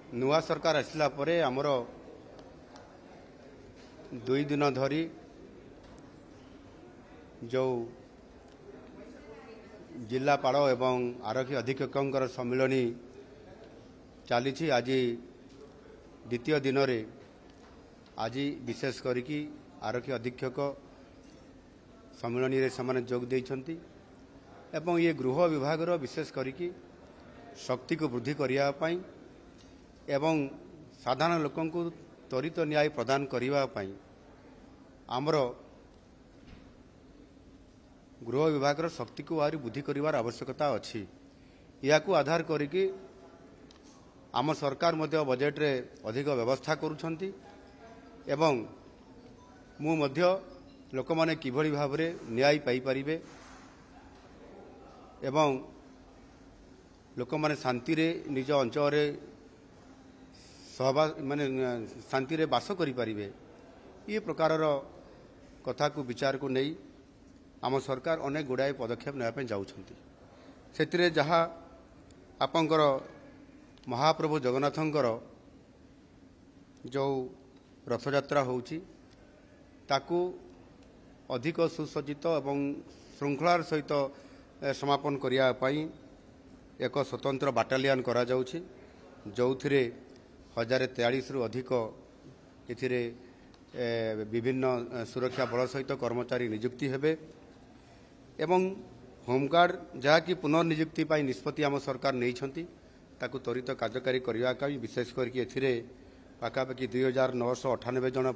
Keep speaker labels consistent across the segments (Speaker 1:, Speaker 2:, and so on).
Speaker 1: नुआ सरकार आसला परे आमर 2 दिन धरी जो जिलापाल एवं आरक्षी अधीक्षक सम्मिलनी चली आज द्वितीय दिन रे आज विशेष करिकी आरक्षी अधीक्षक सम्मिलनी रे समाने जोग देइछंती एवं ये गृह विभाग विशेष करिकी शक्ति को वृद्धि करिया पई एवं साधारण लोकन को त्वरित न्याय प्रदान करिवा पई आमर गृह विभाग शक्ति को आहुरी वृद्धि करिवार आवश्यकता अछि। या को आधार करिकी आम सरकार मध्य बजेट रे अधिक व्यवस्था करूछंती एवं मु मध्य लोक माने किभଳି भाबरे न्याय पाई परिबे एवं लोक माने शांति रे निज अंचल रे सहवास माने शांति रे बास करि परिबे ये प्रकार कथा को विचार को नहीं आम सरकार अनेक गुड़ाए पदक्षेप नापे जाउछंती। सेतिरे जहा आपंकर महाप्रभु जगन्नाथंकर जो रथयात्रा होउची ताकू अधिक सुसज्जित एवं श्रृंखलार सहित समापन करिया पई एक स्वतंत्र बाटालियन करा जाउची जो 1043 रु अधिक एथिरे विभिन्न सुरक्षा बल सहित कर्मचारी नियुक्ति हेबे एवं होमगार्ड जहाँकि पुनर्नियुक्ति पाई निष्पत्ति आम सरकार नहीं ताकू त्वरित कार्यकारी करने विशेष करके पाखापाखि 2998 जन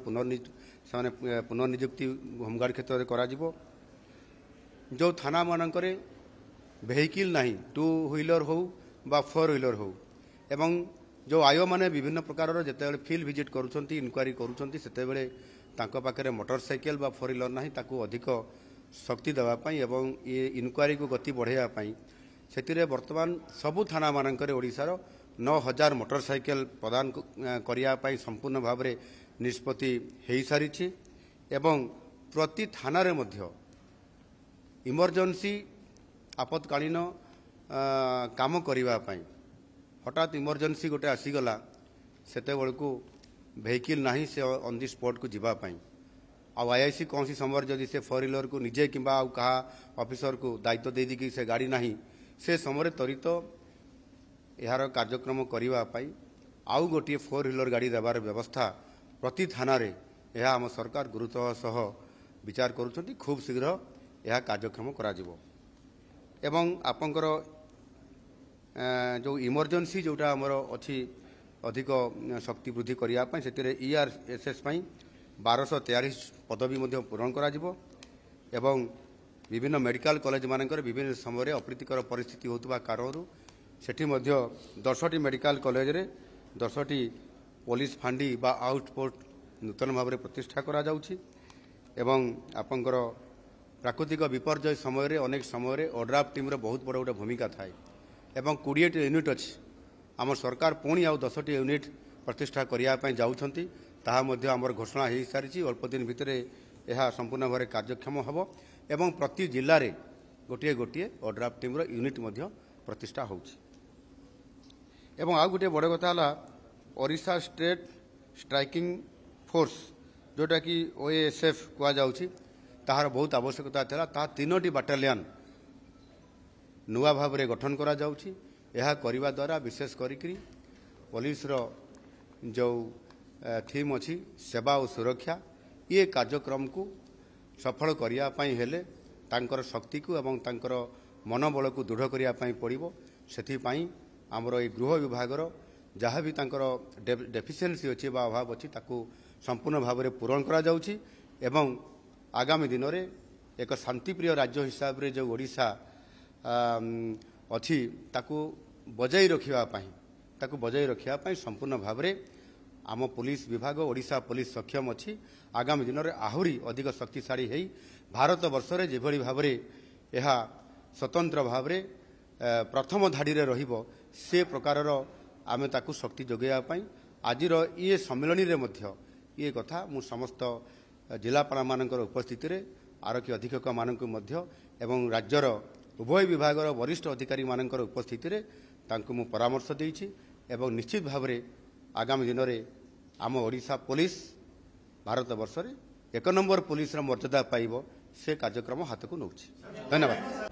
Speaker 1: पुनर्नियुक्ति होमगार्ड क्षेत्र में करा जो थाना मानकरे वेहिकल नहीं 2 व्हीलर हो बा 4 व्हीलर हो एवं जो आयो माने विभिन्न प्रकार जिते फील्ड विजिट करुँच इनक्वारी करुँच मोटरसाइकेल बा 4 व्हीलर नहीं ताकू अधिक शक्ति देवाई एवं ये इनक्वारी को गति बढ़ावाई से बर्तमान सबू थाना मानकरे ओडिशार 9000 मोटरसाइकेल प्रदान करने संपूर्ण भाव में निष्पत्ति हो सारी एवं प्रति थाना रे मध्य इमरजेंसी आपत्कालीन काम करने हठात इमरजेंसी गोटे आसीगला सेते बेलू वेहिकल नहीं से ऑन दी स्पॉट को जीवाई आईआईसी कौन सी समय जदि से 4 व्हीलर को निजे कि कहा ऑफिसर को दायित्व दे दी से गाड़ी नहीं से समय त्वरित यार कार्यक्रम करने आउ गोटे 4 व्हीलर गाड़ी देवार व्यवस्था प्रति थाना रे यह आम सरकार गुरुत्व सह विचार करुँच खूब शीघ्र यह कार्यक्रम करा एवं आपंकर जो इमरजेंसी जोटा आमर अच्छी अधिक शक्ति वृद्धि करने से ERSS 1243 पदवी पूरण करा एवं विभिन्न मेडिकल कॉलेज मानकर विभिन्न समय अप्रीतिकर परिस्थिति होता कारण सेठी 10टी मेडिकल कॉलेज रे 10टी पुलिस फांडी बा आउटपोस्ट नूतन भाव में प्रतिष्ठा करा जाउछि एवं आपंकर प्राकृतिक विपर्यय समय अनेक समय ओड्राफ टीम रे बहुत बड़ गोटे भूमिका थाए एवं 20 यूनिट अच्छी आम सरकार पुणी आउ 10टी यूनिट प्रतिष्ठा करने जाउछंती ताहा मध्य आमर घोषणा हो सारी अल्प दिन भितर यह संपूर्ण भाव में कार्यक्षम हम एवं प्रति जिले में गोटे गोटे ओड्राफ टीम यूनिट प्रतिष्ठा होउछि एवं आउ गोटे बड़ कथा ओडिशा स्टेट स्ट्राइकिंग फोर्स जोटा कि OASF कहुच्छी ताहार बहुत आवश्यकता था ता 3टी बाटालियन नुआ भाव में गठन करा जाउछि यह करने द्वारा विशेष करी पुलिस जो थीम अच्छी सेवा और सुरक्षा ये कार्यक्रम को सफल करने हेले तांकर शक्ति को एवं तांकर मनोबल को दृढ़ करने पड़ो से आमर ये गृह विभाग जहाँ भी तांकर डेफिशिएंसी अच्छी बा अभाव अच्छी ताकू संपूर्ण भाव में पूरण करा जाउछि एवं आगामी दिन में एक शांतिप्रिय राज्य हिसाब रे जो ओडिशा अच्छी ताकू बजाई रखिया संपूर्ण भाव में आम पुलिस विभाग ओडिशा पुलिस सक्षम अच्छी आगामी दिन में आहुरी अधिक शक्तिशाली है भारत वर्ष में जेभली भाव में यह स्वतंत्र भाव में प्रथम धाड़ी रे रहिबो से प्रकार आमे ताकू शक्ति जोगाई आज ये सम्मिलनी रे मध्य ये कथा मु समस्त जिलापाल मानकर उपस्थिति रे आरक्षी अधीक्षक मानक मध्य एवं राज्यर उभय विभाग वरिष्ठ अधिकारी मानकर उपस्थिति रे तांको मु परामर्श देइछि एवं निश्चित भाव में ଆଗାମୀ ଦିନରେ ଆମ ଓଡ଼ିଶା ପୋଲିସ ଭାରତବର୍ଷରେ 1 ନମ୍ବର ପୋଲିସର ମର୍ଯ୍ୟାଦା ପାଇବ ସେ କାର୍ଯ୍ୟକ୍ରମ ହାତକୁ ନେଉଛି। ଧନ୍ୟବାଦ।